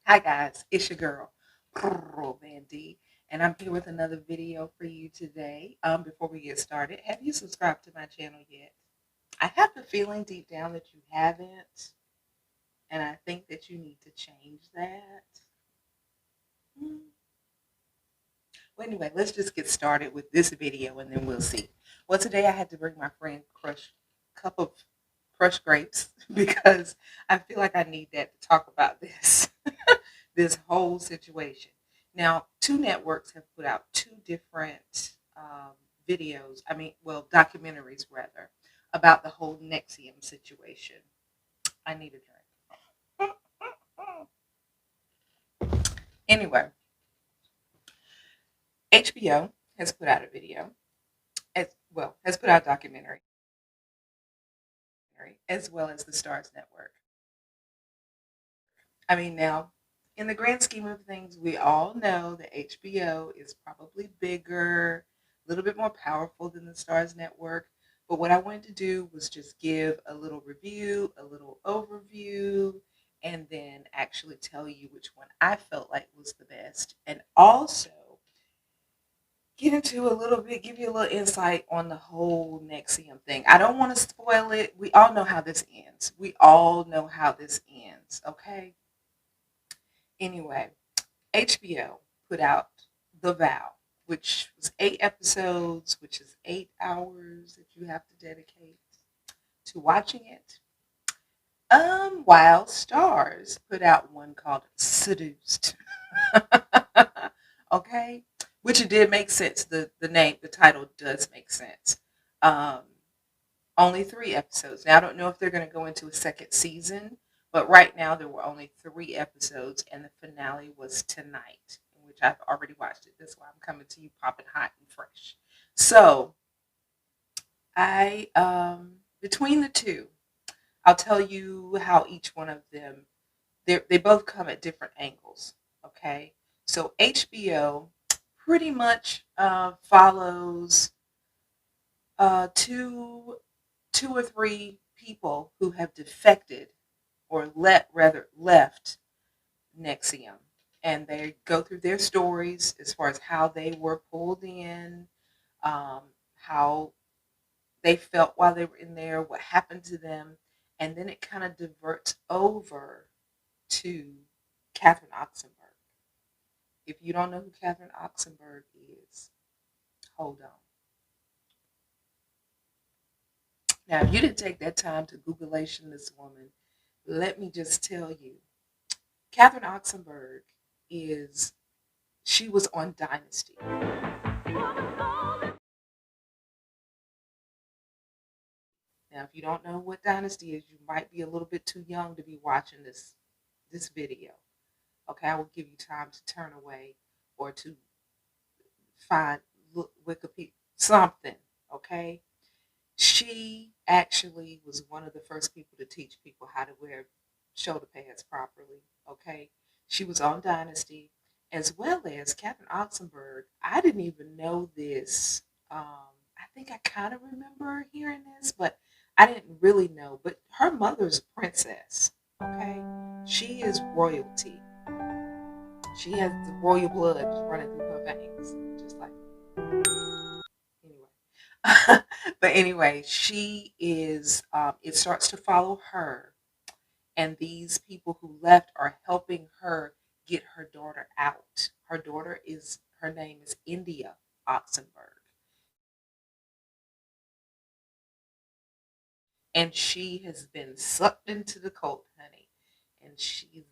Hi guys, it's your girl, Van D, and I'm here with another video for you today. Before we get started, have you subscribed to my channel yet? I have the feeling deep down that you haven't, and I think that you need to change that. Hmm. Well, anyway, let's just get started with this video and then we'll see. Well, today I had to bring my friend Crush cup of crushed grapes because I feel like I need that to talk about this. This whole situation. Now, two networks have put out two different videos, documentaries rather, about the whole Nexium situation. I need a drink. Anyway, HBO has put out a video, has put out a documentary, as well as the Stars Network. I mean, now, in the grand scheme of things, we all know that HBO is probably bigger, a little bit more powerful than the Stars Network. But what I wanted to do was just give a little review, a little overview, and then actually tell you which one I felt like was the best. And also get into a little bit, give you a little insight on the whole Nexium thing. I don't want to spoil it. We all know how this ends. We all know how this ends, okay? Anyway, HBO put out The Vow, which was 8 episodes, which is 8 hours that you have to dedicate to watching it. While Stars put out one called Seduced. Okay, which it did make sense. The name, the title does make sense. Um, Only 3 episodes. Now I don't know if they're going to go into a second season, but right now there were only 3 episodes, and the finale was tonight, in which I've already watched it. That's why I'm coming to you popping hot and fresh. So I between the two, I'll tell you how each one of them they both come at different angles. Okay, so HBO pretty much follows two or three people who have defected or left Nexium, and they go through their stories as far as how they were pulled in, how they felt while they were in there, what happened to them, and then it kind of diverts over to Catherine Oxenberg. If you don't know who Catherine Oxenberg is, hold on. Now, if you didn't take that time to Googleation this woman, let me just tell you, Catherine Oxenberg is she was on Dynasty. Now, if you don't know what Dynasty is, you might be a little bit too young to be watching this video. Okay, I will give you time to turn away or to find look Wikipedia something. Okay, she actually was one of the first people to teach people how to wear shoulder pads properly. Okay, she was on Dynasty as well as Catherine Oxenberg. I didn't even know this. I think I kind of remember hearing this, but I didn't really know. But her mother's a princess. Okay, she is royalty. She has the royal blood running through her veins, just like anyway. But anyway, she is. It starts to follow her, and these people who left are helping her get her daughter out. Her name is India Oxenberg, and she has been sucked into the cult, honey, and she's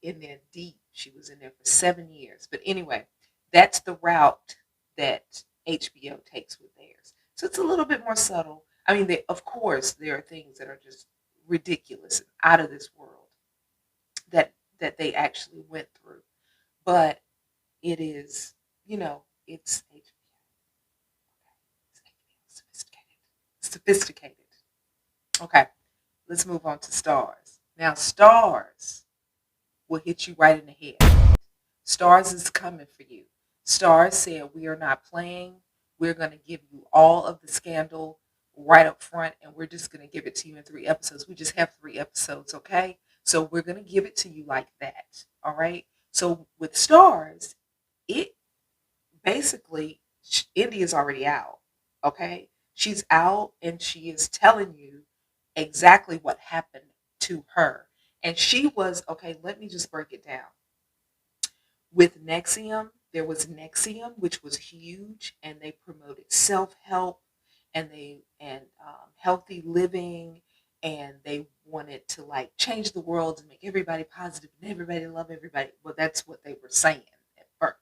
in there deep. She was in there for 7 years. But anyway, that's the route that HBO takes with theirs. So it's a little bit more subtle. I mean, of course, there are things that are just ridiculous and out of this world that they actually went through. But it is, it's HBO. It's HBO. Sophisticated. Okay, let's move on to Stars. Now, Stars will hit you right in the head. Stars is coming for you. Stars said, we are not playing. We're going to give you all of the scandal right up front, and we're just going to give it to you in 3 episodes. We just have 3 episodes, okay? So we're going to give it to you like that. All right. So with stars, it basically, India's already out. Okay. She's out and she is telling you exactly what happened to her. And she was, okay, let me just break it down. With Nexium, there was Nexium, which was huge, and they promoted self-help and healthy living, and they wanted to like change the world and make everybody positive and everybody love everybody. Well, that's what they were saying at first.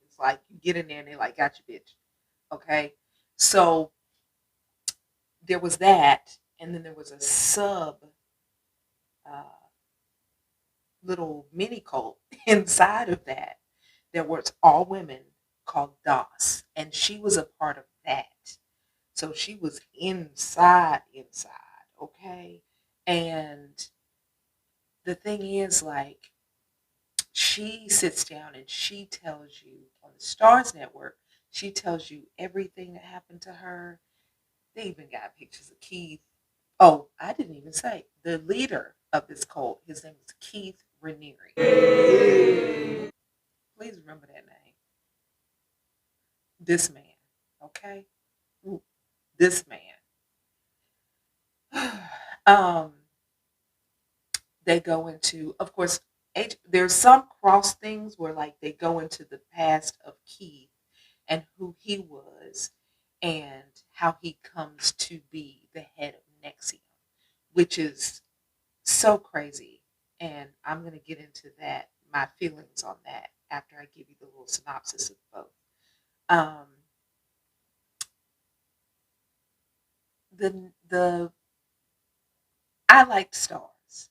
It's like you get in there and they're like, "Got you, bitch." Okay, so there was that, and then there was a sub uh, little mini cult inside of that was all women called DOS, and she was a part of that. So she was inside, okay? And the thing is, like, she sits down and she tells you on the Stars Network, she tells you everything that happened to her. They even got pictures of Keith. Oh, I didn't even say the leader of this cult. His name is Keith Raniere. Please remember that name. This man, okay? Ooh, this man. um, they go into, of course, there's some cross things where like they go into the past of Keith and who he was and how he comes to be the head of Nexium, which is so crazy. And I'm going to get into that, my feelings on that after I give you the little synopsis of both. Um, the I like stars.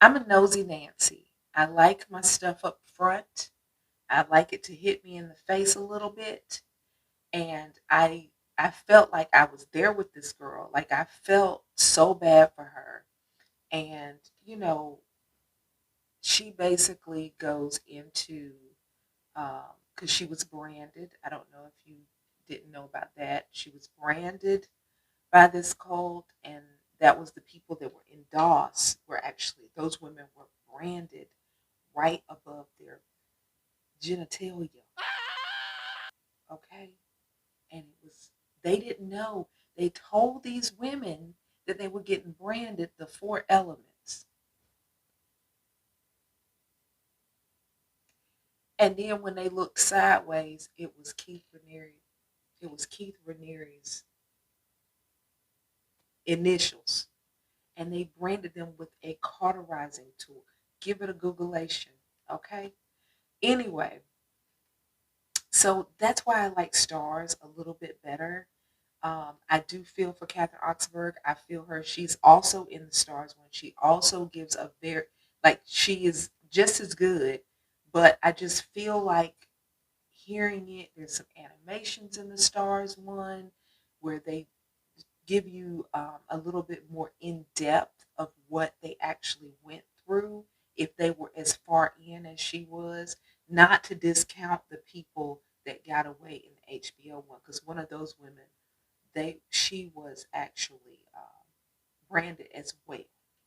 I'm a nosy Nancy. I like my stuff up front. I like it to hit me in the face a little bit. And I felt like I was there with this girl. Like I felt so bad for her. And, she basically goes into because she was branded. I don't know if you didn't know about that. She was branded by this cult, and that was the people that were in DOS were actually those women were branded right above their genitalia. Okay, and it was they didn't know. They told these women that they were getting branded the four elements, and then when they looked sideways, it was Keith Raniere. It was Keith Raniere's initials, and they branded them with a cauterizing tool. Give it a Googleation, okay? Anyway, so that's why I like stars a little bit better. I do feel for Catherine Oxenberg. I feel her. She's also in the stars one. She also gives a very like she is just as good, but I just feel like hearing it. There's some animations in the stars one where they give you a little bit more in depth of what they actually went through if they were as far in as she was. Not to discount the people that got away in the HBO one, because one of those women, she was actually branded as well.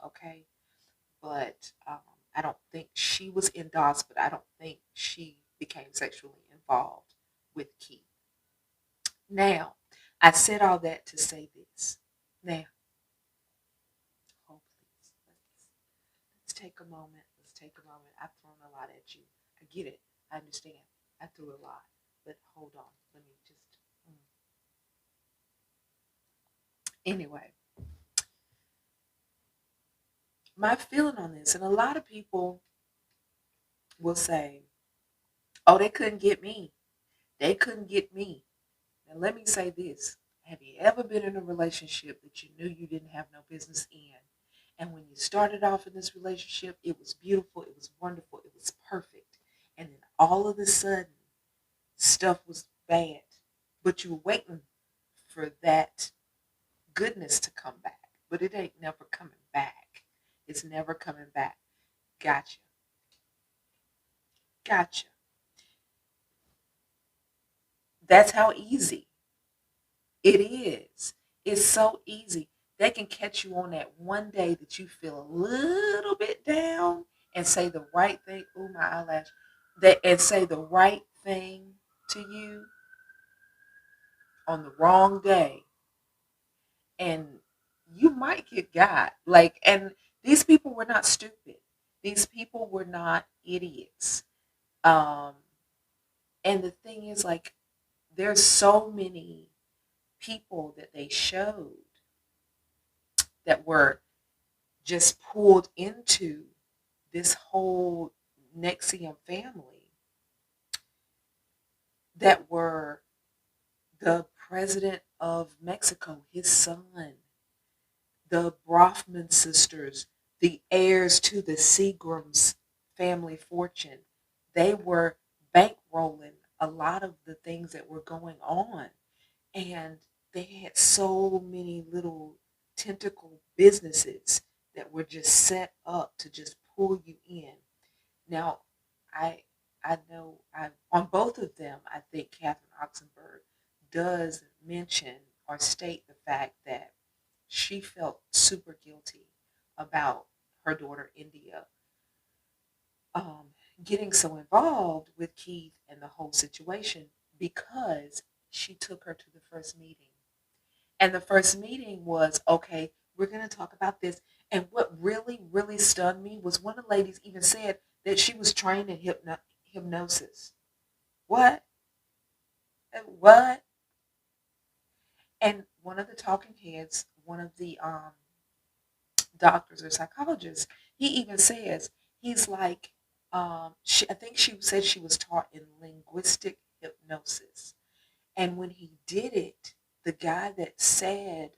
Okay, but I don't think she was in DOS, but I don't think she became sexually involved with Keith. Now, I said all that to say this. Now, oh, please, let's take a moment. Let's take a moment. I've thrown a lot at you. I get it. I understand. I threw a lot. But hold on. Let me just. Mm. Anyway, my feeling on this, and a lot of people will say, oh, they couldn't get me. They couldn't get me. Now, let me say this. Have you ever been in a relationship that you knew you didn't have no business in? And when you started off in this relationship, it was beautiful, it was wonderful, it was perfect. And then all of a sudden, stuff was bad. But you were waiting for that goodness to come back. But it ain't never coming back. It's never coming back. Gotcha. Gotcha. That's how easy it is. It's so easy. They can catch you on that one day that you feel a little bit down and say the right thing. Ooh, my eyelash. And say the right thing to you on the wrong day, and you might get got. Like, and these people were not stupid. These people were not idiots. Um, and the thing is, like, there's so many people that they showed that were just pulled into this whole Nexium family that were the president of Mexico, his son, the Brofman sisters, the heirs to the Seagrams family fortune. They were bankrolling a lot of the things that were going on. And they had so many little tentacle businesses that were just set up to just pull you in. Now, I I know on both of them, I think Catherine Oxenberg does mention or state the fact that she felt super guilty about her daughter India um, getting so involved with Keith and the whole situation because she took her to the first meeting. And the first meeting was, okay, we're going to talk about this. And what really, really stunned me was one of the ladies even said that she was trained in hypnosis. What? What? And one of the talking heads, one of the doctors or psychologists, he even says, he's like, I think she said she was taught in linguistic hypnosis. And when he did it, the guy that said,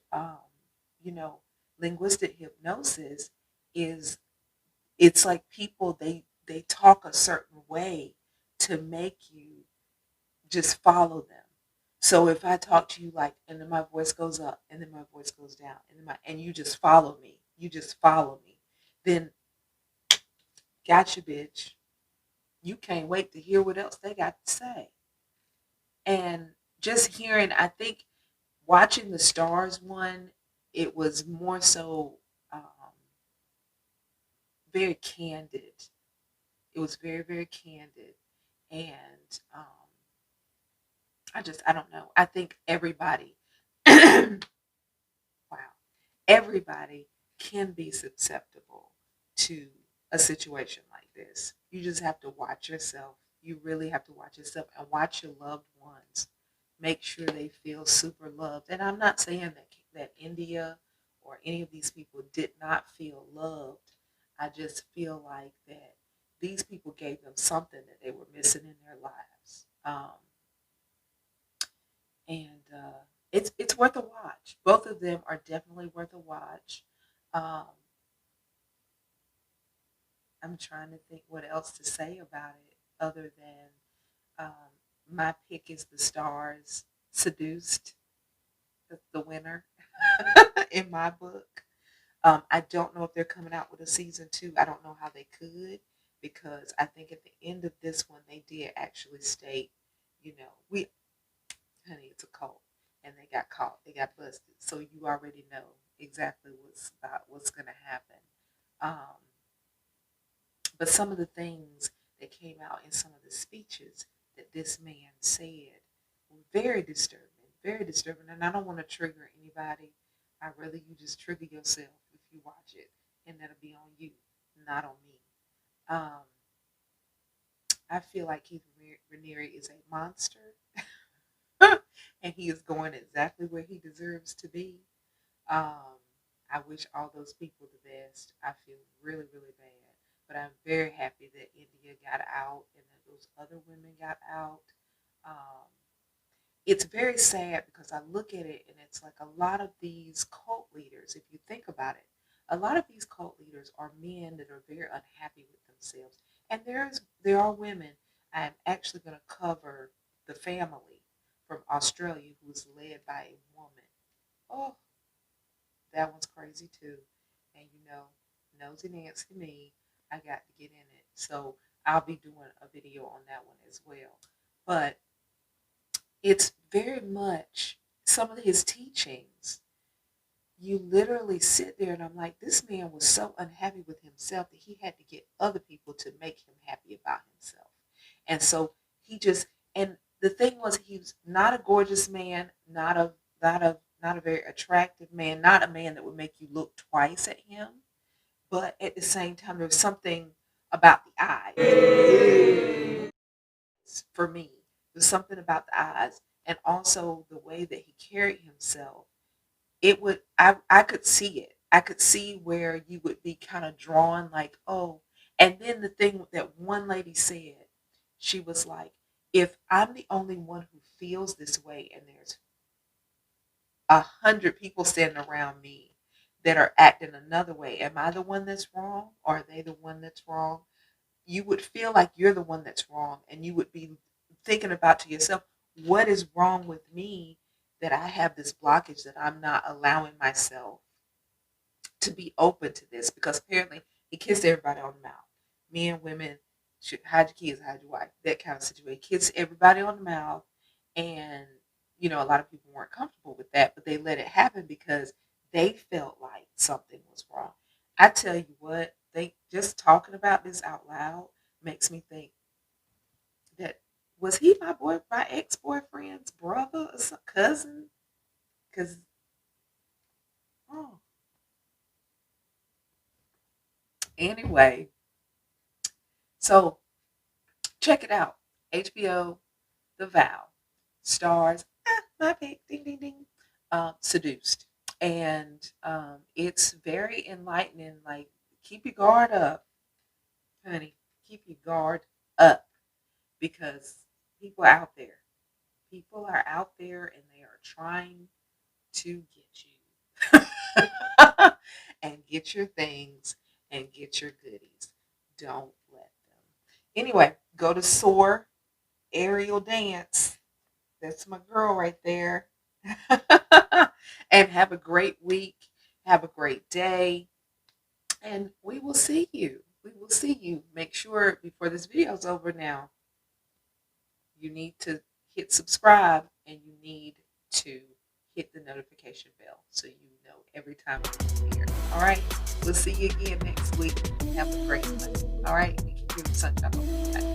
you know, linguistic hypnosis is, it's like people, they talk a certain way to make you just follow them. So if I talk to you like, and then my voice goes up, and then my voice goes down, and then and you just follow me, then gotcha, bitch. You can't wait to hear what else they got to say. And just hearing, I think watching the Stars one, it was more so um, very candid. It was very, very candid. And I don't know. I think everybody, wow, everybody can be susceptible to a situation like this. You just have to watch yourself. You really have to watch yourself and watch your loved ones. Make sure they feel super loved. And I'm not saying that India or any of these people did not feel loved. I just feel like that these people gave them something that they were missing in their lives. And it's worth a watch. Both of them are definitely worth a watch. Um, I'm trying to think what else to say about it other than my pick is the Stars. Seduced, the winner in my book. I don't know if they're coming out with a season two. I don't know how they could because I think at the end of this one they did actually state, we honey, it's a cult, and they got caught, they got busted. So you already know exactly what's going to happen. Um, but some of the things that came out in some of the speeches that this man said were very disturbing, very disturbing. And I don't want to trigger anybody. I rather you just trigger yourself if you watch it, and that'll be on you, not on me. Um, I feel like Keith Raniere is a monster, and he is going exactly where he deserves to be. Um, I wish all those people the best. I feel really, really bad. But I'm very happy that India got out and that those other women got out. Um, it's very sad because I look at it and it's like a lot of these cult leaders, if you think about it, a lot of these cult leaders are men that are very unhappy with themselves. And there are women. I'm actually going to cover the family from Australia who was led by a woman. Oh, that one's crazy too. And Nosy Nancy me, I got to get in it. So I'll be doing a video on that one as well. But it's very much some of his teachings. you literally sit there and I'm like, this man was so unhappy with himself that he had to get other people to make him happy about himself. And so he just, and the thing was, he was not a gorgeous man, not a very attractive man, not a man that would make you look twice at him. But at the same time, there was something about the eyes for me. There's something about the eyes and also the way that he carried himself. It would I could see it. I could see where you would be kind of drawn like, oh, and then the thing that one lady said, she was like, if I'm the only one who feels this way and there's 100 people standing around me that are acting another way, am I the one that's wrong or are they the one that's wrong? You would feel like you're the one that's wrong and you would be thinking about to yourself, what is wrong with me that I have this blockage that I'm not allowing myself to be open to this? Because apparently he kissed everybody on the mouth. Men, women, should hide your kids, hide your wife, that kind of situation. Kiss everybody on the mouth. And, a lot of people weren't comfortable with that, but they let it happen because they felt like something was wrong. I tell you what, they just talking about this out loud makes me think that was he my ex-boyfriend's brother or some cousin? Because oh, anyway, so check it out. HBO, The Vow, stars my pick, ding ding ding, Seduced, and it's very enlightening. Like, keep your guard up, honey. Keep your guard up because people are out there. People are out there and they are trying to get you and get your things and get your goodies. Don't let them. Anyway, go to Soar Aerial Dance. That's my girl right there. And have a great week. Have a great day. And we will see you. We will see you. Make sure before this video is over now, you need to hit subscribe and you need to hit the notification bell so you know every time we're here. All right. We'll see you again next week. Have a great one. All right. We can do sunshine.